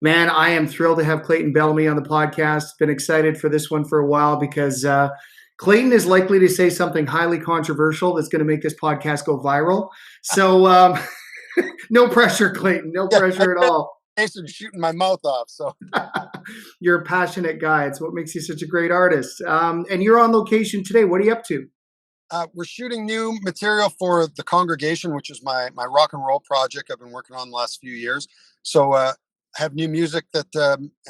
Man, I am thrilled to have Clayton Bellamy on the podcast. Been excited for this one for a while because Clayton is likely to say something highly controversial that's going to make this podcast go viral. So, no pressure, Clayton. No Yeah, I pressure at get all. Jason shooting my mouth off. So You're a passionate guy. It's what makes you such a great artist. And you're on location today. What are you up to? we're shooting new material for the congregation, which is my rock and roll project I've been working on the last few years. So have new music that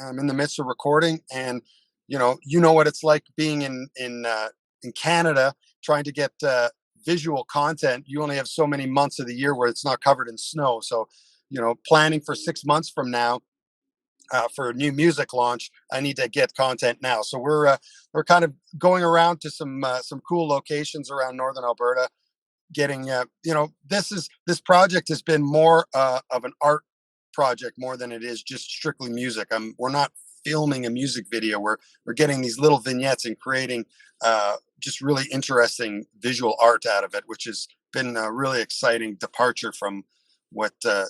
I'm in the midst of recording, and you know what it's like being in Canada trying to get visual content. You only have so many months of the year where it's not covered in snow. So planning for 6 months from now for a new music launch, I need to get content now. So we're kind of going around to some cool locations around northern Alberta. Getting this project has been more of an art project more than it is just strictly music. We're not filming a music video. We're getting these little vignettes and creating just really interesting visual art out of it, which has been a really exciting departure from what the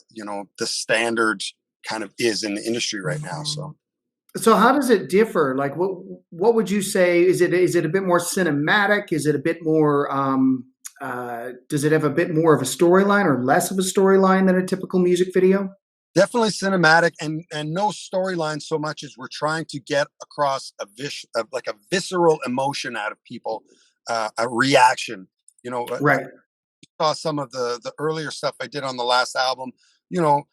standard kind of is in the industry right now. So, how does it differ? Like, what would you say? Is it a bit more cinematic? Is it a bit more? Does it have a bit more of a storyline or less of a storyline than a typical music video? Definitely cinematic, and no storyline so much as we're trying to get across like a visceral emotion out of people, a reaction. I Right. saw some of the earlier stuff I did on the last album. You know,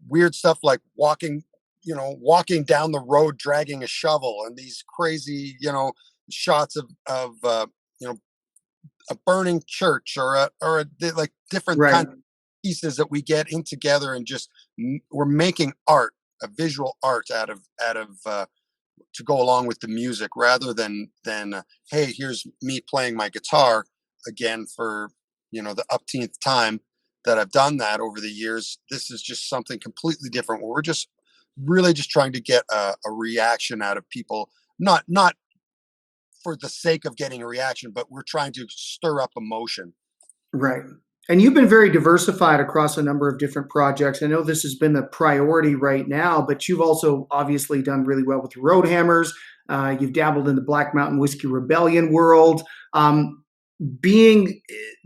weird stuff like walking down the road dragging a shovel, and these crazy shots of you know a burning church, or like different Right. kind of pieces that we get in together, and just we're making art, a visual art out of to go along with the music, rather than hey, here's me playing my guitar again for the upteenth time that I've done that over the years. This is just something completely different, where we're just really just trying to get a reaction out of people, not for the sake of getting a reaction, but we're trying to stir up emotion. Right. And you've been very diversified across a number of different projects. I know this has been the priority right now, but you've also obviously done really well with the Roadhammers. You've dabbled in the Black Mountain Whiskey Rebellion world. Being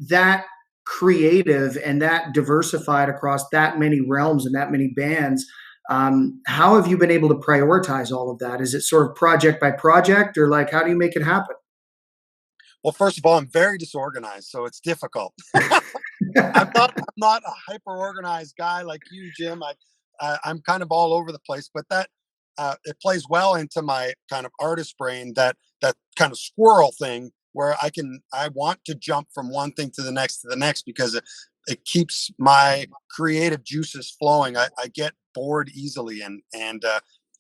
that creative and that diversified across that many realms and that many bands, how have you been able to prioritize all of that? Is it sort of project by project, or like how do you make it happen? Well, first of all, I'm very disorganized, so it's difficult. I'm not a hyper organized guy like you, Jim. I'm kind of all over the place, but that it plays well into my kind of artist brain, that kind of squirrel thing, where I want to jump from one thing to the next, because it keeps my creative juices flowing. I get bored easily, and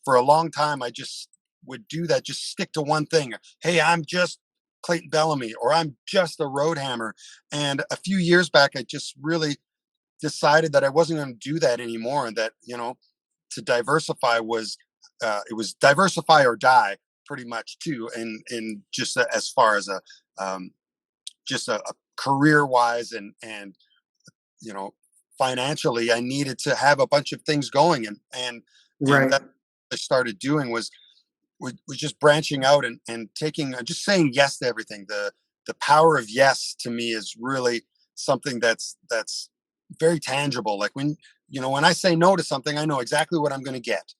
for a long time I just would do that, just stick to one thing. Hey, I'm just Clayton Bellamy, or I'm just a Roadhammer. And a few years back, I just really decided that I wasn't going to do that anymore, and that to diversify was it was diversify or die, pretty much too. And just as far as just a career wise, and you know financially, I needed to have a bunch of things going, and Right. that I started doing was just branching out, and taking just saying yes to everything. The power of yes to me is really something that's very tangible. Like when I say no to something, I know exactly what I'm going to get.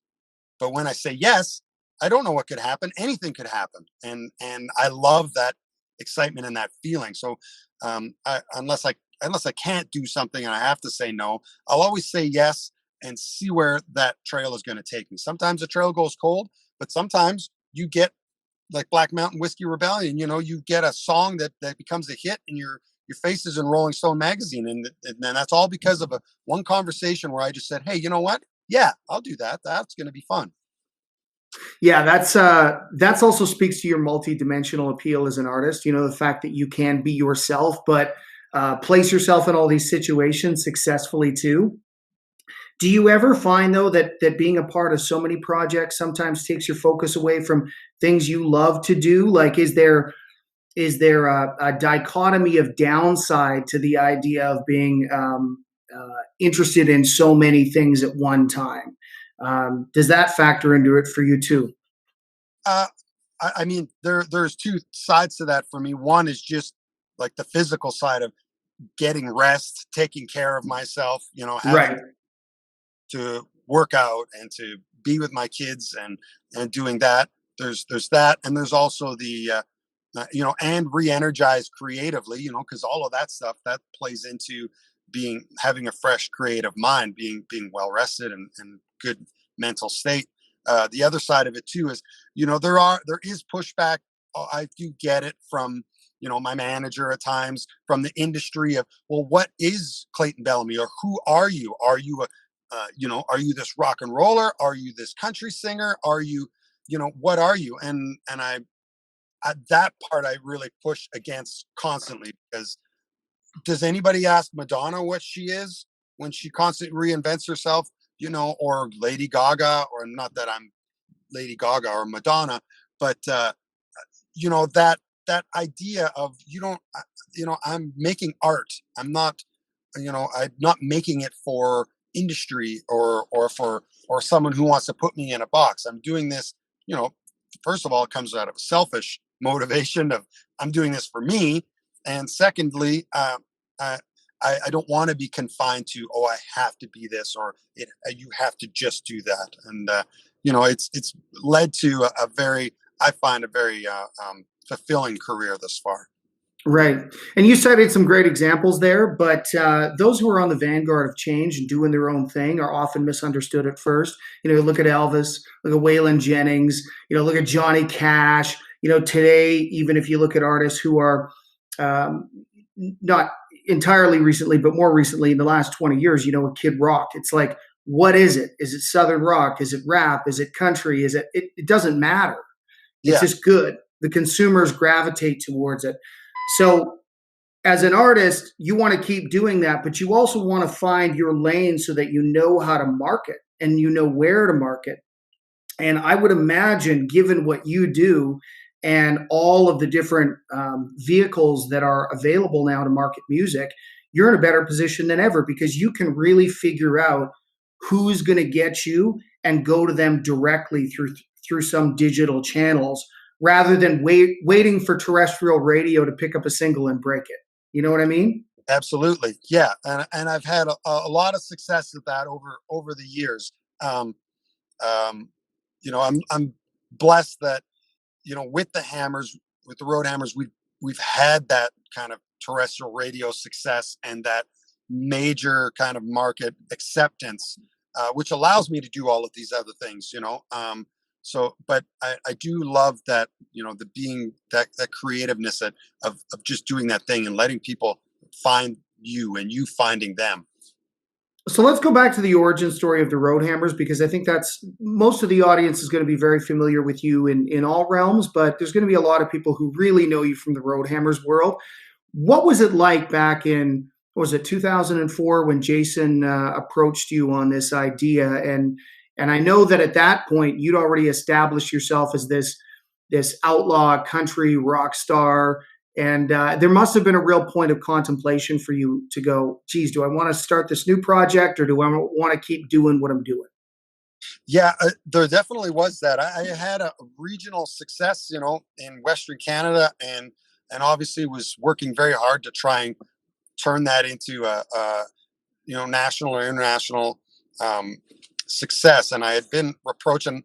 But when I say yes, I don't know what could happen. Anything could happen, and I love that excitement and that feeling. So unless I can't do something and I have to say no, I'll always say yes and see where that trail is going to take me. Sometimes the trail goes cold, but sometimes you get like Black Mountain Whiskey Rebellion. You get a song that becomes a hit, and your face is in Rolling Stone magazine, and then that's all because of a one conversation where I just said, hey, you know what? Yeah, I'll do that. That's going to be fun. Yeah, that's also speaks to your multi-dimensional appeal as an artist. You know, the fact that you can be yourself, but place yourself in all these situations successfully too. Do you ever find though that being a part of so many projects sometimes takes your focus away from things you love to do? Like, is there a dichotomy of downside to the idea of being interested in so many things at one time? Does that factor into it for you too? Uh, I mean, there's two sides to that for me. One is just like the physical side of getting rest, taking care of myself, having Right. to work out and to be with my kids and doing that. There's that, and there's also the and re-energize creatively, because all of that stuff that plays into being having a fresh creative mind, being well rested and good mental state. The other side of it too is, there is pushback. I do get it from my manager at times, from the industry of, well, what is Clayton Bellamy, or who are you? Are you a are you this rock and roller? Are you this country singer? Are you, what are you? And that part I really push against constantly, because does anybody ask Madonna what she is when she constantly reinvents herself, or Lady Gaga, or not that I'm Lady Gaga or Madonna, but that idea of, you don't, I'm making art. I'm not making it for industry or for or someone who wants to put me in a box. I'm doing this, you know, first of all, it comes out of selfish motivation of, I'm doing this for me, and secondly, I, I don't want to be confined to, oh, I have to be this, or you have to just do that. And it's led to a very, I find, a very fulfilling career thus far. Right. And you cited some great examples there, but those who are on the vanguard of change and doing their own thing are often misunderstood at first. Look at Elvis, look at Waylon Jennings, look at Johnny Cash. Today, even if you look at artists who are um, not entirely recently, but more recently in the last 20 years, a Kid Rock. It's like, what is it? Is it Southern rock? Is it rap? Is it country? It doesn't matter. It's Yeah, just good. The consumers gravitate towards it. So as an artist, you want to keep doing that, but you also want to find your lane so that you know how to market and you know where to market. And I would imagine, given what you do and all of the different vehicles that are available now to market music, you're in a better position than ever because you can really figure out who's going to get you and go to them directly through some digital channels rather than waiting for terrestrial radio to pick up a single and break it. You know what I mean? absolutely. Yeah, and I've had a lot of success with that over the years. Um, I'm blessed that, with the Hammers, with the Road Hammers, we've had that kind of terrestrial radio success and that major kind of market acceptance, which allows me to do all of these other things. But I do love that, the being that creativeness of just doing that thing and letting people find you and you finding them. So let's go back to the origin story of the Roadhammers because I think that's most of the audience is going to be very familiar with you in all realms, but there's going to be a lot of people who really know you from the Roadhammers world. What was it like back in, what was it, 2004 when Jason approached you on this idea? And I know that at that point you'd already established yourself as this outlaw country rock star, and there must have been a real point of contemplation for you to go, geez, do I want to start this new project or do I want to keep doing what I'm doing? Yeah, there definitely was that. I had a regional success, in Western Canada, and obviously was working very hard to try and turn that into a national or international um, success. And I had been approaching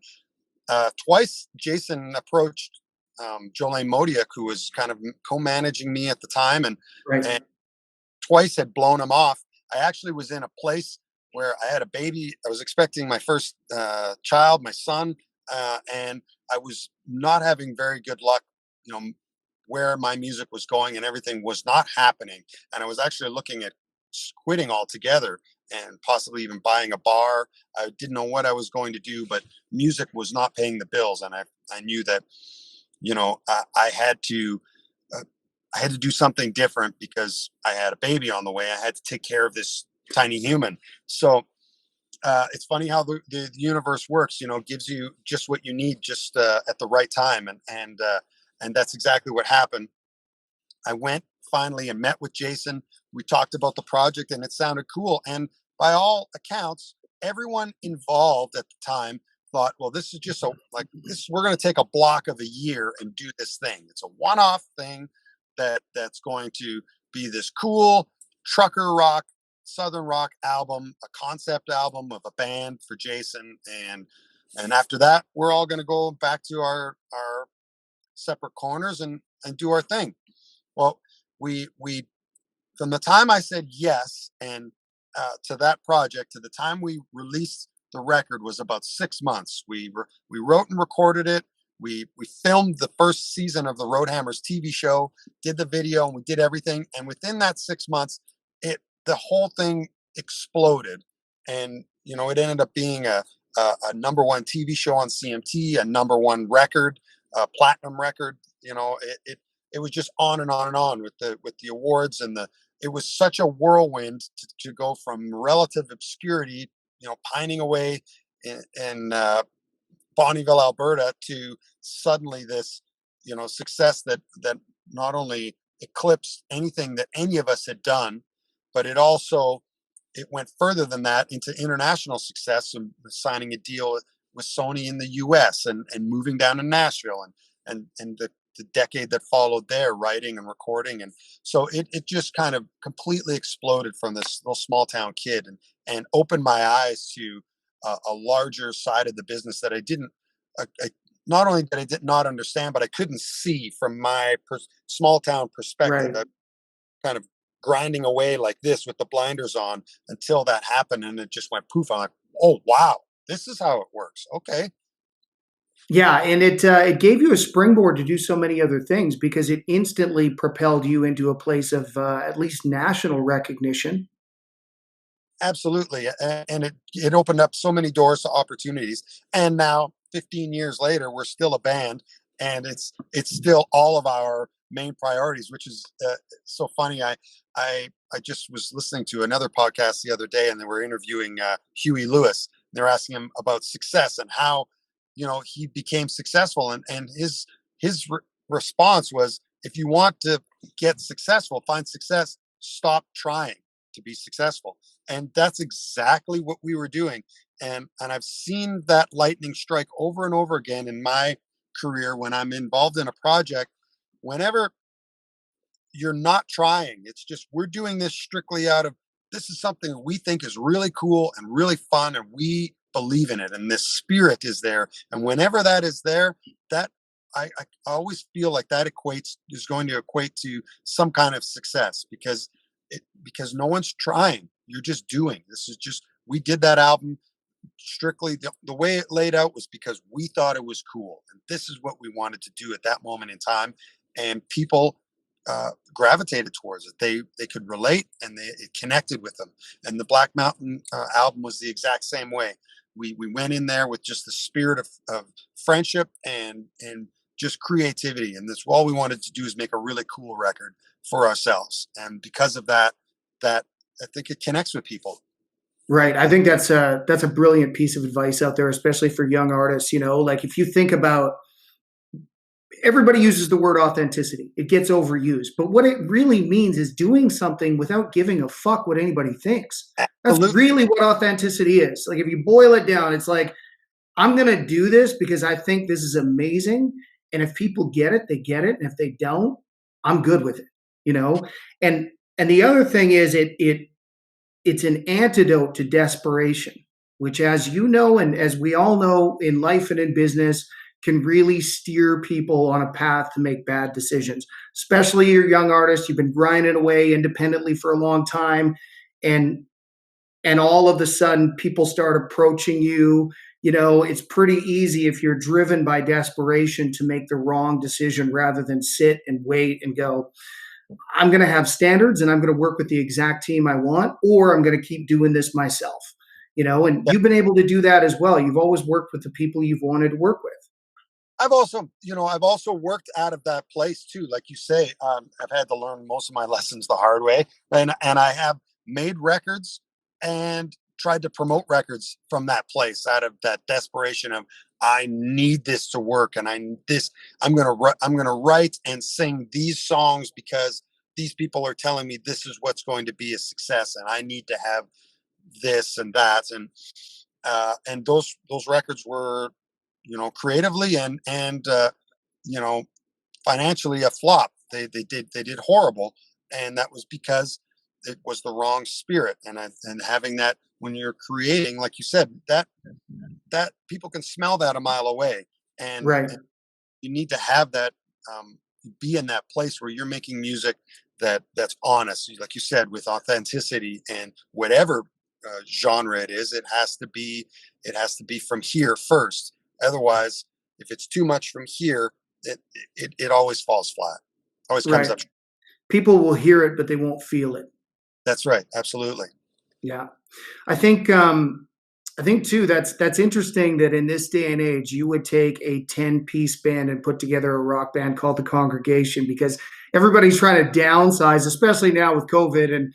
twice. Jason approached Jolene Modiak, who was kind of co-managing me at the time, Right. and twice had blown him off. I actually was in a place where I had a baby. I was expecting my first child, my son, and I was not having very good luck. Where my music was going and everything was not happening, and I was actually looking at quitting altogether and possibly even buying a bar. I didn't know what I was going to do, but music was not paying the bills, and I knew that I had to. Uh, I had to do something different because I had a baby on the way. I had to take care of this tiny human. So it's funny how the universe works. Gives you just what you need just at the right time, and that's exactly what happened. I went finally and met with Jason. We talked about the project, and it sounded cool. And by all accounts, everyone involved at the time thought, well, this is just so like this. We're going to take a block of a year and do this thing. It's a one-off thing that's going to be this cool trucker rock, southern rock album, a concept album of a band for Jason, and after that, we're all going to go back to our separate corners and do our thing. Well, we from the time I said yes and to that project to the time we released the record was about 6 months. We wrote and recorded it. We filmed the first season of the Roadhammers TV show, did the video, and we did everything. And within that 6 months, the whole thing exploded, and it ended up being a number one TV show on CMT, a number one record, a platinum record. It was just on and on and on with the awards and the. It was such a whirlwind to go from relative obscurity, pining away in Bonnyville, Alberta, to suddenly this, success that not only eclipsed anything that any of us had done, but it went further than that into international success and signing a deal with Sony in the U.S. and moving down to Nashville and the decade that followed there, writing and recording. And so it just kind of completely exploded from this little small town kid and opened my eyes to a larger side of the business that I didn't, not only that I did not understand, but I couldn't see from my small town perspective. Right. I kind of grinding away like this with the blinders on until that happened. And it just went poof. I'm like, oh, wow, this is how it works. Okay. Yeah, and it gave you a springboard to do so many other things because it instantly propelled you into a place of at least national recognition. Absolutely. And it opened up so many doors to opportunities. And now 15 years later, we're still a band, and it's still all of our main priorities, which is so funny. I just was listening to another podcast the other day, and they were interviewing Huey Lewis. They're asking him about success and how he became successful, and his response was, if you want to get successful, find success, stop trying to be successful. And that's exactly what we were doing. And I've seen that lightning strike over and over again in my career when I'm involved in a project. Whenever you're not trying, it's just we're doing this strictly out of, this is something we think is really cool and really fun, and we believe in it, and this spirit is there. And whenever that is there, that I always feel like that is going to equate to some kind of success, because no one's trying. You're just doing. This is just, we did that album strictly the way it laid out was because we thought it was cool, and this is what we wanted to do at that moment in time. And people gravitated towards it. They could relate, and it connected with them. And the Black Mountain album was the exact same way. We went in there with just the spirit of friendship and just creativity, and this all we wanted to do is make a really cool record for ourselves. And because of that I think it connects with people. Right. I think that's a brilliant piece of advice out there, especially for young artists. Like if you think about, everybody uses the word authenticity. It gets overused, but what it really means is doing something without giving a fuck what anybody thinks. That's Absolutely. really what authenticity is. Like if you boil it down, it's like, I'm going to do this because I think this is amazing. And if people get it, they get it. And if they don't, I'm good with it, And the other thing is it's an antidote to desperation, which, as you know, and as we all know in life and in business, can really steer people on a path to make bad decisions, especially your young artists. You've been grinding away independently for a long time. And all of a sudden people start approaching you. It's pretty easy if you're driven by desperation to make the wrong decision rather than sit and wait and go, I'm going to have standards and I'm going to work with the exact team I want, or I'm going to keep doing this myself, and Yeah. you've been able to do that as well. You've always worked with the people you've wanted to work with. I've also worked out of that place too. Like you say, I've had to learn most of my lessons the hard way, and I have made records and tried to promote records from that place, out of that desperation of, I need this to work, and I'm gonna write and sing these songs because these people are telling me this is what's going to be a success, and I need to have this and that, and those records were, creatively and you know financially a flop. They did horrible, and that was because it was the wrong spirit. And having that when you're creating, like you said, that people can smell that a mile away, Right. and you need to have that, um, be in that place where you're making music that's honest, like you said, with authenticity, and whatever genre it is, it has to be from here first. Otherwise, if it's too much from here, it always falls flat, always comes Right. up. People will hear it, but they won't feel it. That's right, absolutely. Yeah. I think too that's interesting that in this day and age you would take a 10-piece band and put together a rock band called the Congregation, because everybody's trying to downsize, especially now with COVID, and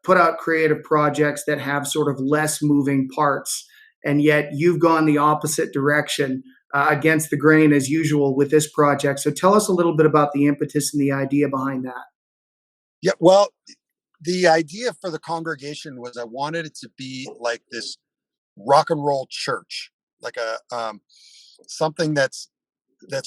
put out creative projects that have sort of less moving parts. And yet you've gone the opposite direction, against the grain as usual with this project. So tell us a little bit about the impetus and the idea behind that. Yeah, well, the idea for the Congregation was I wanted it to be like this rock and roll church, like a something that's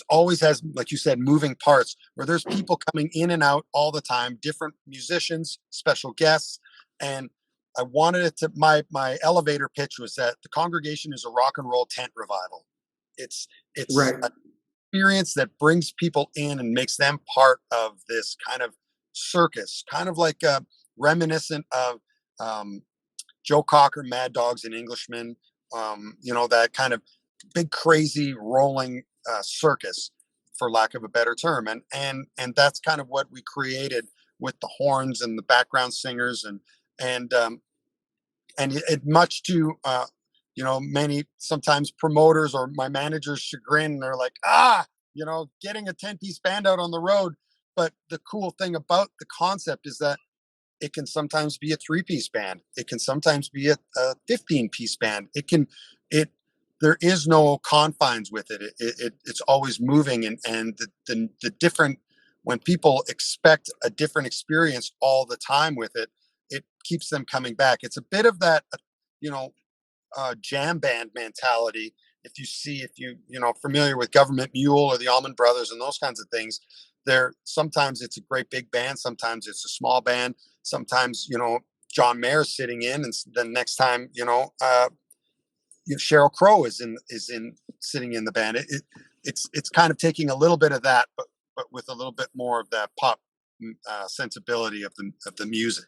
always has, like you said, moving parts, where there's people coming in and out all the time, different musicians, special guests. And I wanted it to, my elevator pitch was that the Congregation is a rock and roll tent revival. It's Right. an experience that brings people in and makes them part of this kind of circus, kind of like, reminiscent of, um, Joe Cocker, Mad Dogs and Englishmen. That kind of big, crazy, rolling, circus, for lack of a better term, and that's kind of what we created with the horns and the background singers, and much to, many sometimes promoters or my manager's chagrin. They're like, getting a 10-piece band out on the road. But the cool thing about the concept is that it can sometimes be a 3-piece band. It can sometimes be a 15-piece band. It there is no confines with it. It's always moving, and the different, when people expect a different experience all the time with it, it keeps them coming back. It's a bit of that, you know, jam band mentality. If you familiar with Government Mule or the Allman Brothers and those kinds of things, there sometimes it's a great big band, sometimes it's a small band, sometimes John Mayer's sitting in, and then next time Sheryl Crow is in sitting in the band. It's kind of taking a little bit of that, but with a little bit more of that pop, sensibility of the music.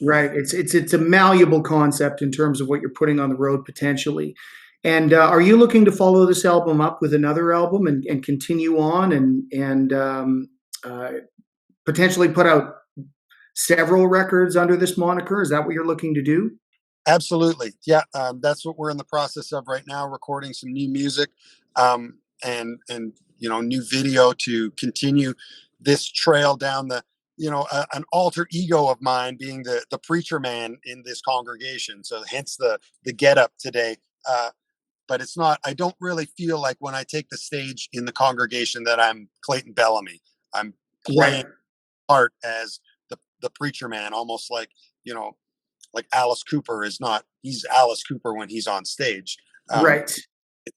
Right. It's a malleable concept in terms of what you're putting on the road potentially. And are you looking to follow this album up with another album and continue on and uh, potentially put out several records under this moniker? Is that what you're looking to do? Absolutely. Yeah. That's what we're in the process of right now, recording some new music, and new video to continue this trail down an alter ego of mine being the preacher man in this Congregation. So hence the get up today. But it's not, I don't really feel like when I take the stage in the Congregation that I'm Clayton Bellamy. I'm Right. playing part as the preacher man, almost you know, like Alice Cooper is not, he's Alice Cooper when he's on stage. Um, Right.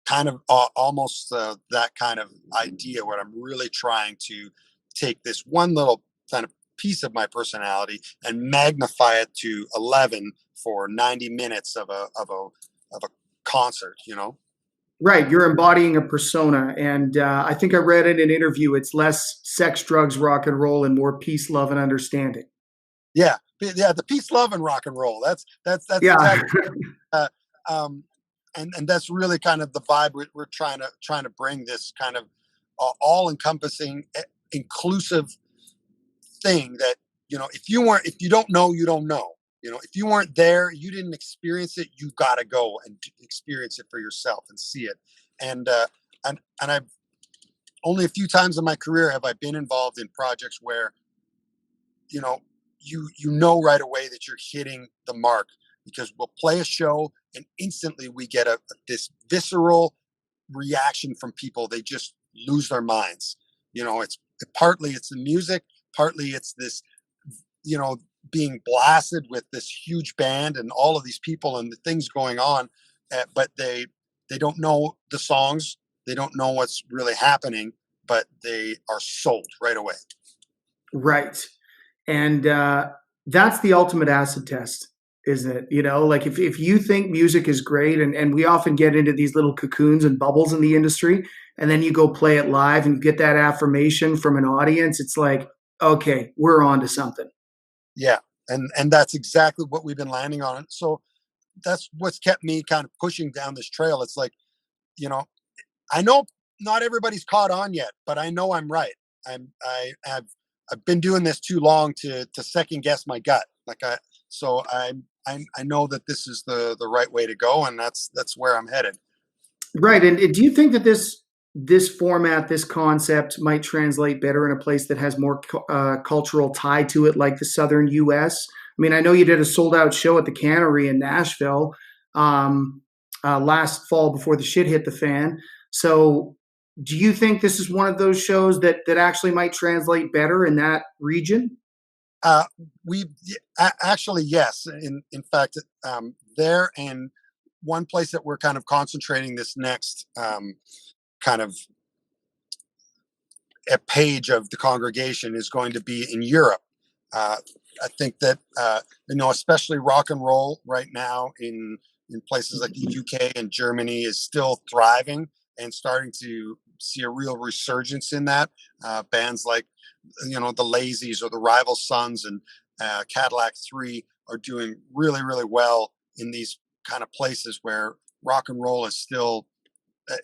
Kind of, almost, that kind of idea, where I'm really trying to take this one little kind of piece of my personality and magnify it to 11 for 90 minutes of a concert. Right. You're embodying a persona. And I think I read in an interview it's less sex, drugs, rock and roll, and more peace, love, and understanding. Yeah, yeah, the peace, love, and rock and roll. That's Yeah. exactly, uh, um, and that's really kind of the vibe we're trying to bring, this kind of, all encompassing, inclusive thing that, if you don't know, you don't know. If you weren't there, you didn't experience it. You got to go and experience it for yourself and see it. And I've only a few times in my career have I been involved in projects where, you know you know right away that you're hitting the mark, because we'll play a show and instantly we get this visceral reaction from people. They just lose their minds. It's partly it's the music, partly it's this, you know being blasted with this huge band and all of these people and the things going on, but they don't know the songs, they don't know what's really happening, but they are sold right away. Right. And that's the ultimate acid test, isn't it? You know, like if you think music is great, and we often get into these little cocoons and bubbles in the industry, and then you go play it live and you get that affirmation from an audience, it's like, okay, we're on to something. Yeah, and that's exactly what we've been landing on. So that's what's kept me kind of pushing down this trail. It's like, you know, I know not everybody's caught on yet, but I know I'm right. I've been doing this too long to second guess my gut. I know that this is the right way to go, and that's where I'm headed. Right. And do you think that this format, this concept might translate better in a place that has more cultural tie to it, like the Southern U.S.? I mean, I know you did a sold out show at the Cannery in Nashville last fall before the shit hit the fan. So, do you think this is one of those shows that actually might translate better in that region? Uh, we actually, yes. In fact, there and one place that we're kind of concentrating this next kind of a page of the congregation is going to be in Europe. Uh, I think that especially rock and roll right now in places like the UK and Germany is still thriving and starting to see a real resurgence in that. Bands like the Lazies or the Rival Sons and Cadillac Three are doing really really well in these kind of places where rock and roll is still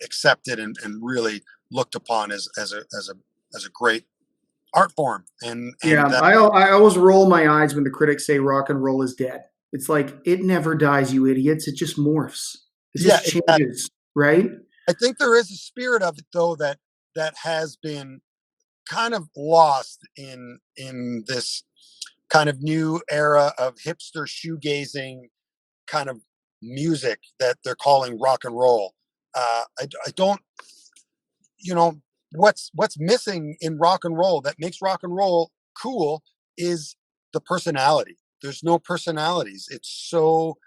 accepted and really looked upon as a great art form. And Yeah, I always roll my eyes when the critics say rock and roll is dead. It's like it never dies, you idiots. It just morphs. It yeah, just changes, right? I think there is a spirit of it though that has been kind of lost in this kind of new era of hipster shoegazing kind of music that they're calling rock and roll. I don't, you know, what's missing in rock and roll that makes rock and roll cool is the personality. There's no personalities. It's so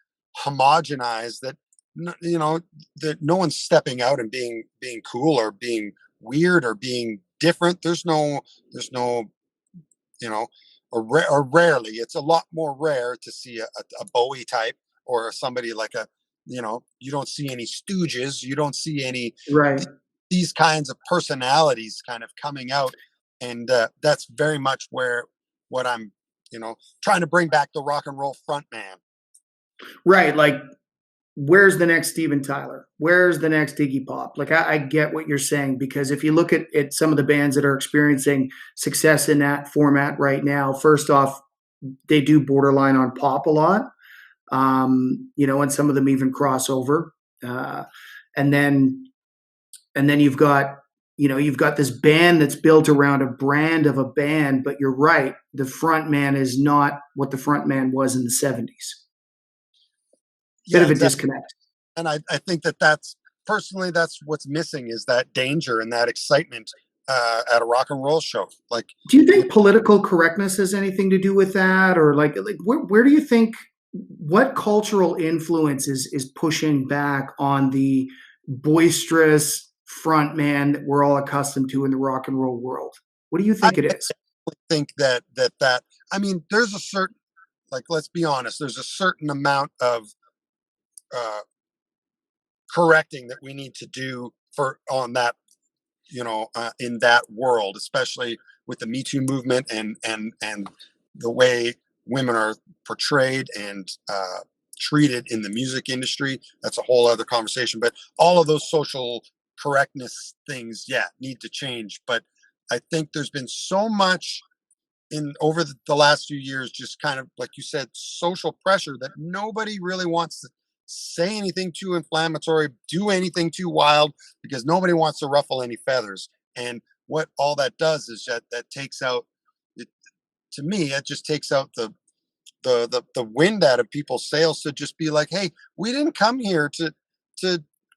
homogenized that that no one's stepping out and being cool or being weird or being different. There's no or rarely. It's a lot more rare to see a Bowie type or somebody like you don't see any Stooges. You don't see any Right. these kinds of personalities kind of coming out, and that's very much where what I'm trying to bring back the rock and roll front man. Right. Like, where's the next Steven Tyler? Where's the next Iggy Pop? Like, I get what you're saying, because if you look at some of the bands that are experiencing success in that format right now, first off, they do borderline on pop a lot, and some of them even cross over. Uh, and then and then you've got this band that's built around a brand of a band, but you're right, the front man is not what the front man was in the 70s. Bit Yeah, of a exactly. disconnect. And I think that's personally that's what's missing is that danger and that excitement at a rock and roll show. Like, Do you you think political correctness has anything to do with that, or like where do you think, what cultural influence is pushing back on the boisterous front man that we're all accustomed to in the rock and roll world? What do you I think it is? think that I mean, there's a certain, like, let's be honest, there's a certain amount of uh, correcting that we need to do for on that in that world, especially with the Me Too movement and the way women are portrayed and treated in the music industry. That's a whole other conversation. But all of those social correctness things, yeah, need to change. But I think there's been so much in over the last few years, just kind of like you said, social pressure that nobody really wants to say anything too inflammatory, do anything too wild, because nobody wants to ruffle any feathers. And what all that does is that takes out it, to me, it just takes out the wind out of people's sails to just be like, hey, we didn't come here to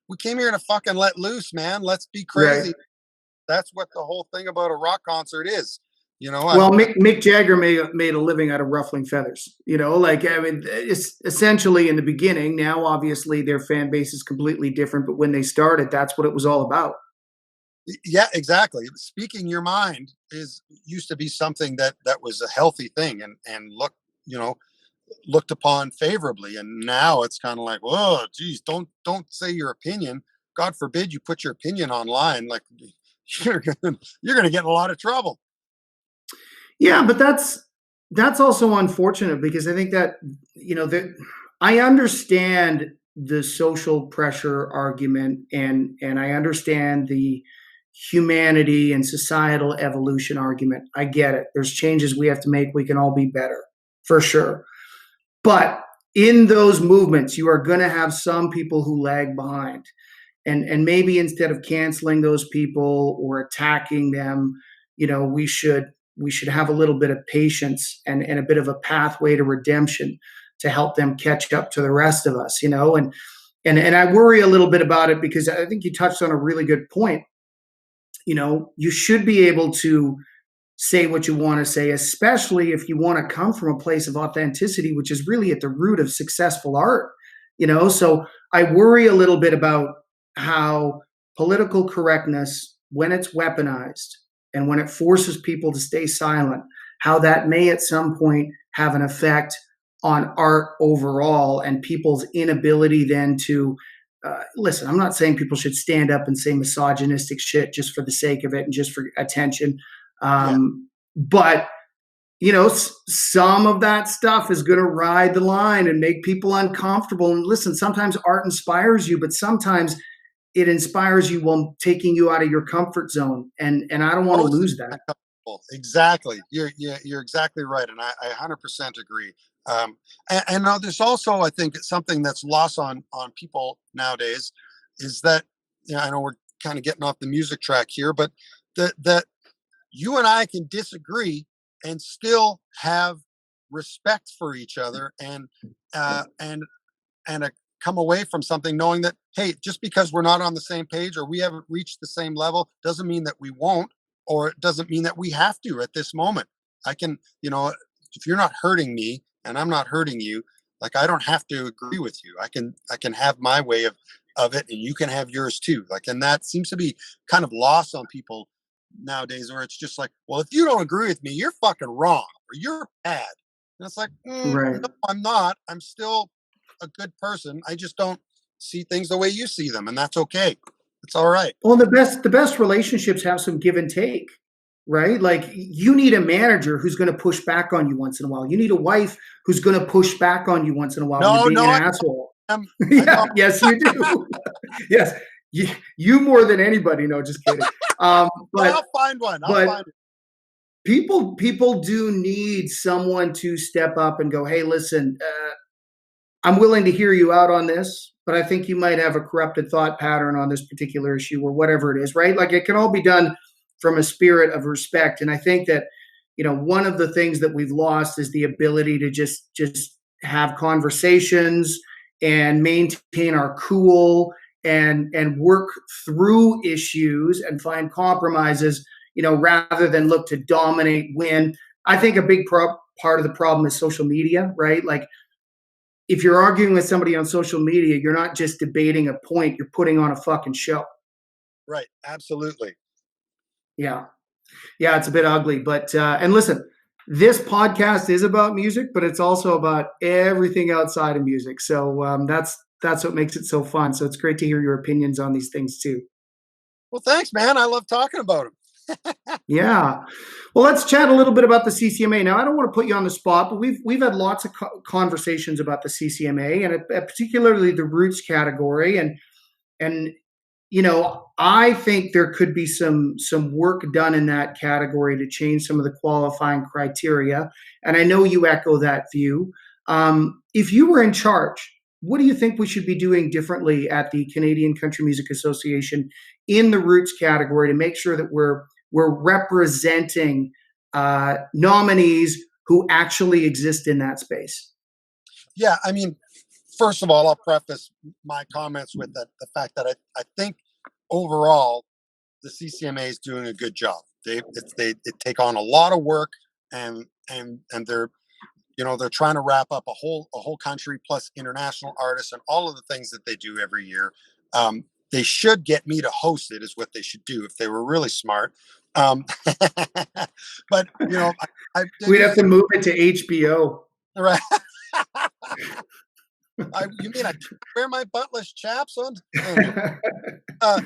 we came here to fucking let loose, man. Let's be Right. crazy. That's what the whole thing about a rock concert is. You know, I've Well, Mick Jagger made a living out of ruffling feathers. Like, I mean, it's essentially in the beginning. Now, obviously, their fan base is completely different. But when they started, that's what it was all about. yeah, exactly. Speaking your mind is used to be something that was a healthy thing and you know, looked upon favorably. And now it's kind of like, whoa, geez, don't say your opinion. God forbid you put your opinion online. Like you're gonna get in a lot of trouble. Yeah, but that's also unfortunate because I think that that I understand the social pressure argument and I understand the humanity and societal evolution argument. I get it. There's changes we have to make. We can all be better for sure. But in those movements, you are going to have some people who lag behind. And maybe instead of canceling those people or attacking them, we should have a little bit of patience and a bit of a pathway to redemption to help them catch up to the rest of us, and I worry a little bit about it because I think you touched on a really good point. You should be able to say what you want to say, especially if you want to come from a place of authenticity, which is really at the root of successful art. So I worry a little bit about how political correctness, when it's weaponized and when it forces people to stay silent, how that may at some point have an effect on art overall and people's inability then to listen. I'm not saying people should stand up and say misogynistic shit just for the sake of it and just for attention. Yeah. But some of that stuff is going to ride the line and make people uncomfortable. And listen, sometimes art inspires you, but sometimes it inspires you while taking you out of your comfort zone. And I don't want to Most lose that. exactly. You're exactly right, and I 100% agree. And there's also, I think, something that's lost on people nowadays is that, I know we're kind of getting off the music track here, but that you and I can disagree and still have respect for each other and come away from something knowing that, hey, just because we're not on the same page or we haven't reached the same level doesn't mean that we won't, or it doesn't mean that we have to at this moment. I can, if you're not hurting me and I'm not hurting you, like I don't have to agree with you. I can have my way of it and you can have yours too. Like, and that seems to be kind of lost on people nowadays, where it's just like, well, if you don't agree with me, you're fucking wrong or you're bad. And it's like, Right. no, I'm not. I'm still a good person. I just don't see things the way you see them, and that's okay. It's all right. Well, the best relationships have some give and take, right? Like you need a manager who's going to push back on you once in a while. You need a wife who's going to push back on you once in a while when you're No, being no, an I asshole. am. I know. Yeah, yes, you do. Yes, you more than anybody. No, just kidding. Well, But I'll find one. I'll but find it. people do need someone to step up and go, hey, listen, I'm willing to hear you out on this, but I think you might have a corrupted thought pattern on this particular issue or whatever it is, right? Like it can all be done from a spirit of respect. And I think that, one of the things that we've lost is the ability to just have conversations and maintain our cool and work through issues and find compromises, rather than look to dominate, win. I think a big part of the problem is social media, right? Like if you're arguing with somebody on social media, you're not just debating a point, you're putting on a fucking show. Right. Absolutely. Yeah. Yeah, it's a bit ugly, but and listen, this podcast is about music, but it's also about everything outside of music. So that's what makes it so fun. So it's great to hear your opinions on these things too. Well, thanks, man. I love talking about them. Yeah. Well, let's chat a little bit about the CCMA. Now, I don't want to put you on the spot, but we've had lots of conversations about the CCMA and particularly the roots category. And I think there could be some work done in that category to change some of the qualifying criteria. And I know you echo that view. If you were in charge, what do you think we should be doing differently at the Canadian Country Music Association in the roots category to make sure that we're representing nominees who actually exist in that space? Yeah. I mean, first of all, I'll preface my comments with the fact that I think overall the CCMA is doing a good job. they take on a lot of work, and they're, they're trying to wrap up a whole country plus international artists and all of the things that they do every year. They should get me to host it, is what they should do if they were really smart. Um, but I We'd do have to move it to HBO. right. You mean I can't wear my buttless chaps on? Anyway, uh,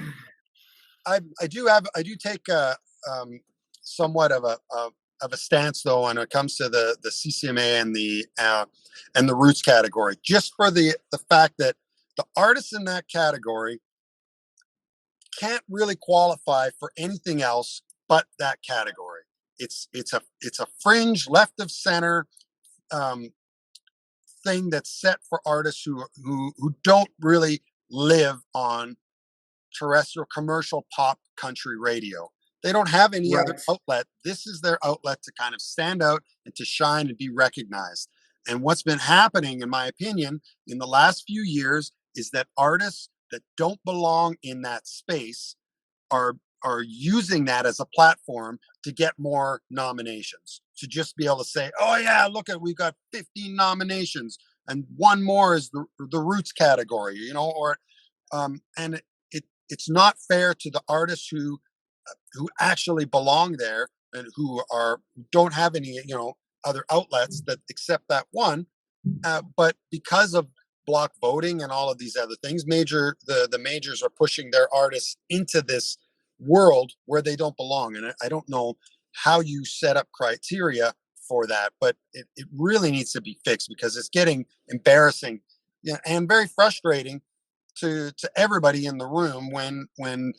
I do take somewhat of a stance though when it comes to the CCMA and the roots category, just for the fact that the artists in that category can't really qualify for anything else but that category. It's a fringe left of center um, thing that's set for artists who don't really live on terrestrial commercial pop country radio. They don't have any other Right. outlet. This is their outlet to kind of stand out and to shine and be recognized. And what's been happening, in my opinion, in the last few years is that artists that don't belong in that space are are using that as a platform to get more nominations, to just be able to say, oh yeah, look at, we've got 15 nominations and one more is the roots category, or and it's not fair to the artists who actually belong there and who don't have any other outlets that except that one. But because of block voting and all of these other things, the majors are pushing their artists into this world where they don't belong. And I don't know how you set up criteria for that, but it really needs to be fixed because it's getting embarrassing, and very frustrating to everybody in the room when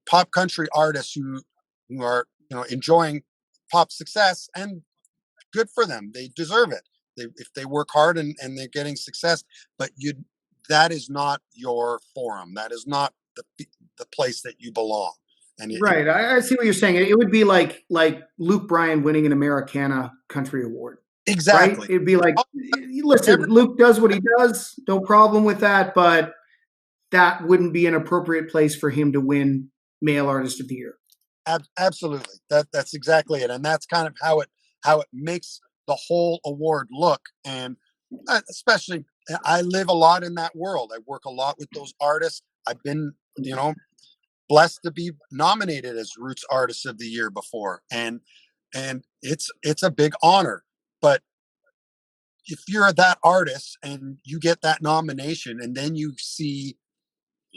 pop country artists who are enjoying pop success, and good for them, they deserve it, if they work hard and they're getting success, but that is not your forum, that is not the place that you belong. And Right. I see what you're saying. It would be like Luke Bryan winning an Americana Country Award, right? exactly. It'd be like, Oh, listen, every, Luke does what he does, no problem with that, but that wouldn't be an appropriate place for him to win Male Artist of the Year. absolutely, that's exactly it, and that's kind of how it makes the whole award look. And especially, I live a lot in that world, I work a lot with those artists, I've been blessed to be nominated as Roots Artist of the Year before, and it's a big honor. But if you're that artist and you get that nomination, and then you see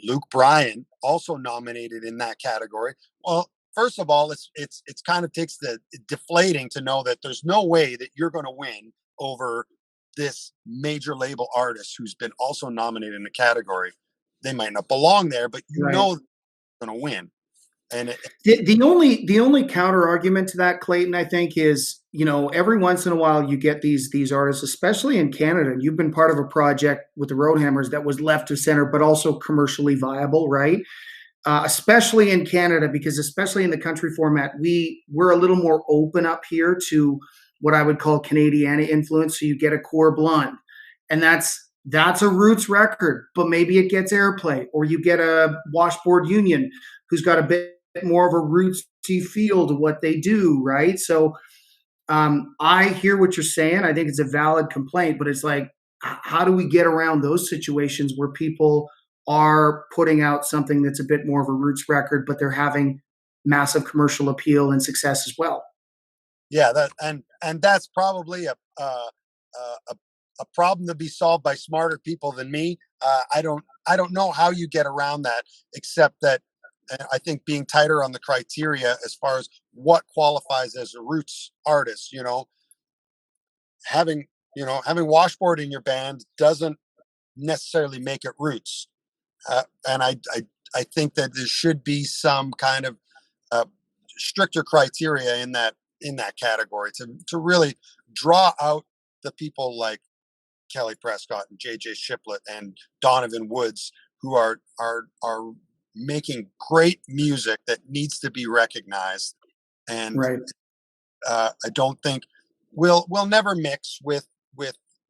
Luke Bryan also nominated in that category, well, first of all, it's kind of takes the deflating to know that there's no way that you're going to win over this major label artist who's been also nominated in the category. They might not belong there, but Right. they're going to win. And The only counter argument to that, Clayton, I think is, every once in a while you get these artists, especially in Canada. And you've been part of a project with the Roadhammers that was left of center, but also commercially viable, right? Especially in Canada, because especially in the country format, we're a little more open up here to what I would call Canadiana influence. So you get a core blonde, and that's a roots record, but maybe it gets airplay, or you get a Washboard Union who's got a bit more of a rootsy feel to what they do, right? So I hear what you're saying. I think it's a valid complaint, but it's like, how do we get around those situations where people are putting out something that's a bit more of a roots record, but they're having massive commercial appeal and success as well? yeah, that and that's probably a a problem to be solved by smarter people than me. I don't know how you get around that, except that I think being tighter on the criteria as far as what qualifies as a roots artist. Having having washboard in your band doesn't necessarily make it roots. And I think that there should be some kind of uh, stricter criteria in that category to really draw out the people like Kelly Prescott and JJ Shiplett and Donovan Woods, who are making great music that needs to be recognized. And Right. I don't think we'll never mix with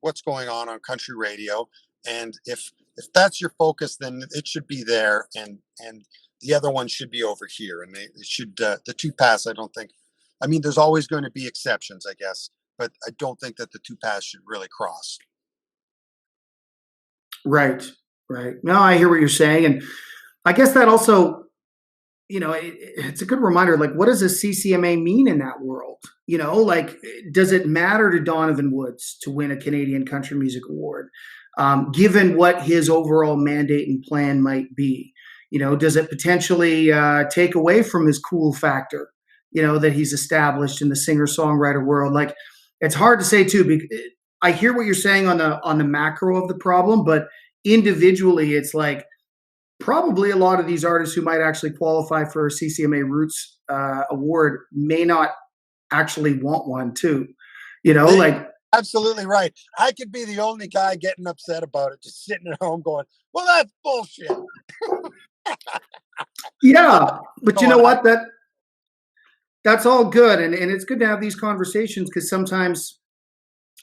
what's going on country radio. And if that's your focus, then it should be there. And the other one should be over here, and they should the two paths. I don't think. I mean, there's always going to be exceptions, I guess, but I don't think that the two paths should really cross. Right, right. No, I hear what you're saying, and I guess that also, it's a good reminder. Like, what does a CCMA mean in that world? Like, does it matter to Donovan Woods to win a Canadian Country Music Award, given what his overall mandate and plan might be? Does it potentially take away from his cool factor? That he's established in the singer-songwriter world. Like, it's hard to say too. I hear what you're saying on the macro of the problem, but individually, it's like probably a lot of these artists who might actually qualify for a CCMA Roots award may not actually want one too. Like, Absolutely right. I could be the only guy getting upset about it, just sitting at home going, "Well, that's bullshit." yeah, but you Go know on. what? That's all good, and it's good to have these conversations because sometimes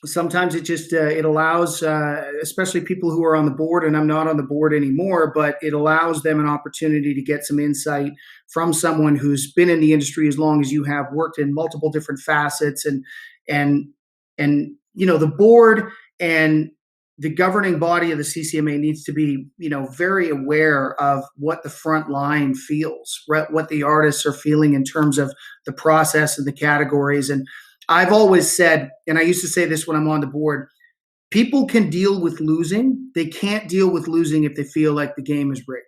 it just it allows especially people who are on the board, and I'm not on the board anymore, but it allows them an opportunity to get some insight from someone who's been in the industry as long as you have, worked in multiple different facets, and the board and the governing body of the CCMA needs to be very aware of what the front line feels, right? What the artists are feeling in terms of the process and the categories. And I've always said, and I used to say this when I'm on the board, people can deal with losing. They can't deal with losing if they feel like the game is rigged.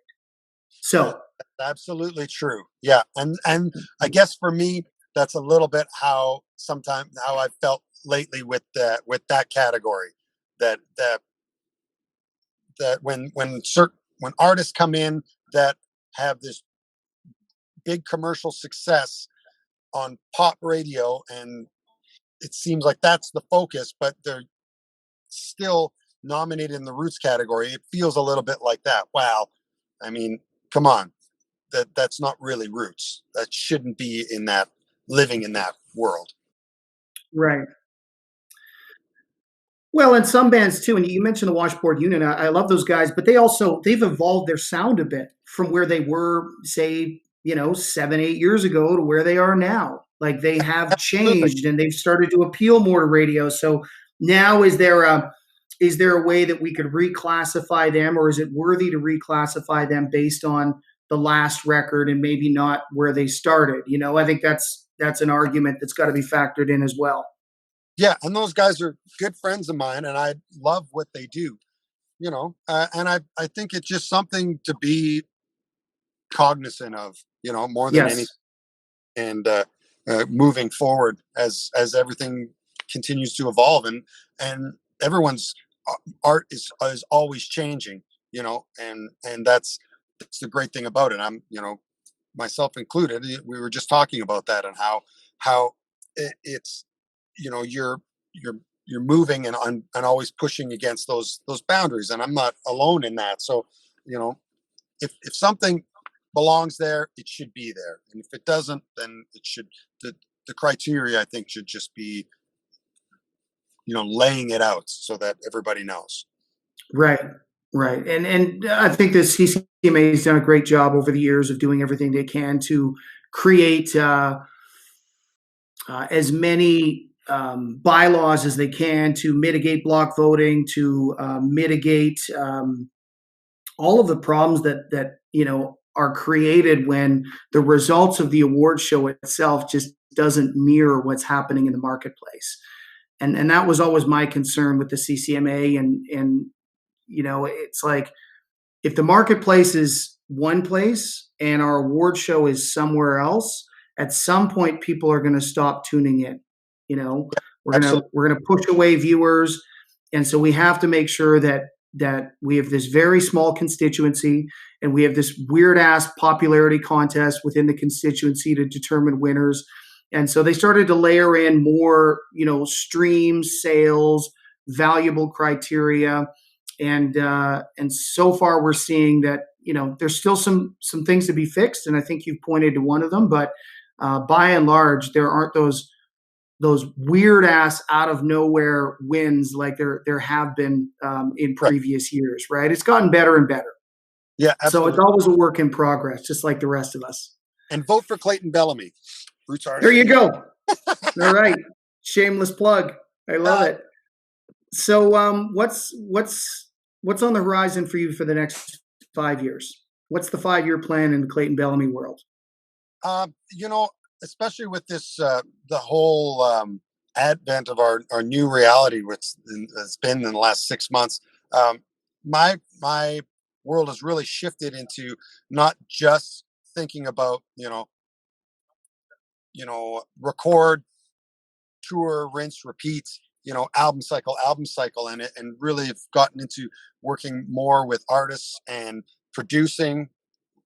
So, That's absolutely true. Yeah, and I guess for me, that's a little bit how I felt lately with that category. That when artists come in that have this big commercial success on pop radio, and it seems like that's the focus, but they're still nominated in the roots category. It feels a little bit like that. Wow, I mean, come on, that's not really roots. That shouldn't be in that, living in that world. right. Well, and some bands too, and you mentioned the Washboard Unit. I love those guys, but they've evolved their sound a bit from where they were, say, 7, 8 years ago to where they are now. Like, they have Absolutely. changed and they've started to appeal more to radio. So now, is there a way that we could reclassify them, or is it worthy to reclassify them based on the last record and maybe not where they started? I think that's an argument that's got to be factored in as well. Yeah, and those guys are good friends of mine, and I love what they do. And I think it's just something to be cognizant of. More than anything, Yes. and moving forward as everything continues to evolve, and everyone's art is always changing. And that's the great thing about it. I'm myself included. We were just talking about that, and how it's you're moving and always pushing against those boundaries, and I'm not alone in that. So you know if something belongs there, it should be there, and if it doesn't, then it should. The criteria, I think, should just be laying it out so that everybody knows. Right, right, and I think the CCMA has done a great job over the years of doing everything they can to create as many bylaws as they can to mitigate block voting, to mitigate all of the problems that are created when the results of the award show itself just doesn't mirror what's happening in the marketplace. And that was always my concern with the CCMA. And it's like, if the marketplace is one place and our award show is somewhere else, at some point people are going to stop tuning in. We're gonna Absolutely. we're gonna push away viewers, and so we have to make sure that we have this very small constituency, and we have this weird ass popularity contest within the constituency to determine winners. And so they started to layer in more, streams, sales, valuable criteria, and so far we're seeing that there's still some things to be fixed, and I think you've pointed to one of them. But by and large, there aren't those weird ass out of nowhere wins like there have been in Right. previous years. Right? It's gotten better and better. Yeah, So it's absolutely. always a work in progress, just like the rest of us. And vote for Clayton Bellamy. Roots are There you singing. go. All right. Shameless plug. I love Uh, it. So what's on the horizon for you for the next 5 years? What's the 5 year plan in the Clayton Bellamy world? you know, especially with this, the whole advent of our new reality, which has been in the last 6 months. Um, my world has really shifted into not just thinking about record, tour, rinse, repeat, album cycle, and really have gotten into working more with artists and producing,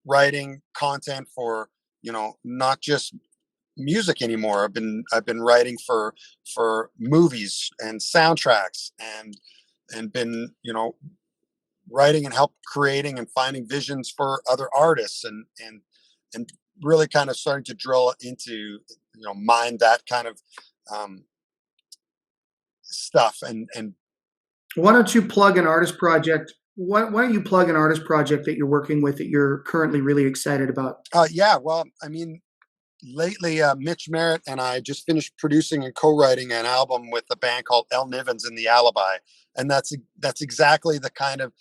writing content for not just music anymore. I've been writing for movies and soundtracks, and been writing and help creating and finding visions for other artists, and really kind of starting to drill into mind that kind of um, stuff. And Why don't you plug an artist project? Why don't you plug an artist project that you're working with that you're currently really excited about? yeah, well, I mean, lately, Mitch Merritt and I just finished producing and co-writing an album with a band called El Nivens and the Alibi, and that's exactly the kind of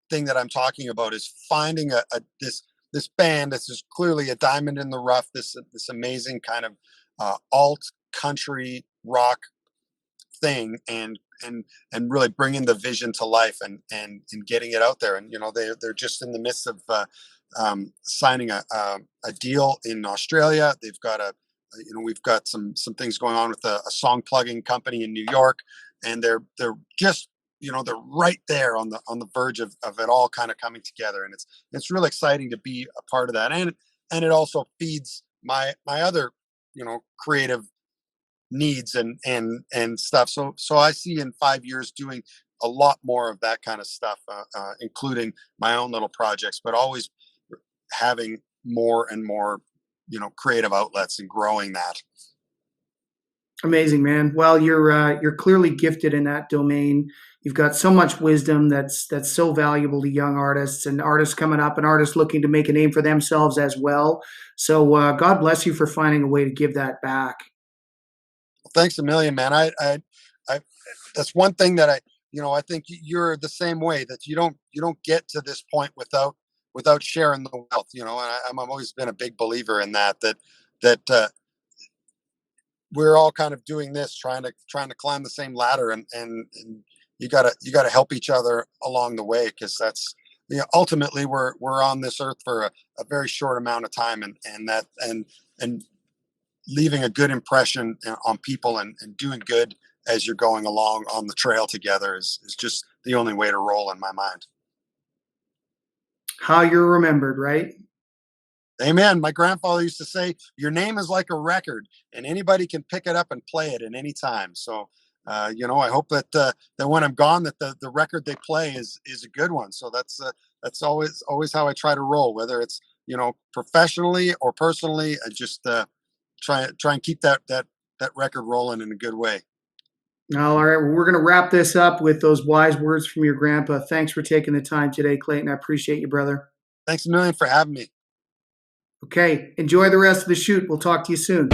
thing that I'm talking about. Is finding this band that's just clearly a diamond in the rough. This amazing kind of alt country rock thing, and really bringing the vision to life, and getting it out there. And they're just in the midst of signing a deal in Australia. They've got we've got some things going on with a song plugging company in New York, and they're just they're right there on the verge of it all kind of coming together. And it's really exciting to be a part of that. And it also feeds my other creative needs and stuff. So I see in 5 years doing a lot more of that kind of stuff, including my own little projects, but always having more and more creative outlets and growing that. Amazing, man. Well, you're clearly gifted in that domain. You've got so much wisdom that's so valuable to young artists and artists coming up and artists looking to make a name for themselves as well. So God bless you for finding a way to give that back. Well, thanks a million, man. I that's one thing that I think you're the same way, that you don't get to this point without sharing the wealth. And I've always been a big believer in that we're all kind of doing this, trying to climb the same ladder, and you gotta help each other along the way, because that's ultimately we're on this earth for a very short amount of time, and leaving a good impression on people, and doing good as you're going along on the trail together is just the only way to roll in my mind. How you're remembered, right? Amen. My grandfather used to say, "Your name is like a record, and anybody can pick it up and play it at any time." So, I hope that when I'm gone, that the record they play is a good one. So that's always how I try to roll, whether it's professionally or personally. I just try and keep that record rolling in a good way. All right, well, we're going to wrap this up with those wise words from your grandpa. Thanks for taking the time today, Clayton. I appreciate you, brother. Thanks a million for having me. Okay, enjoy the rest of the shoot. We'll talk to you soon.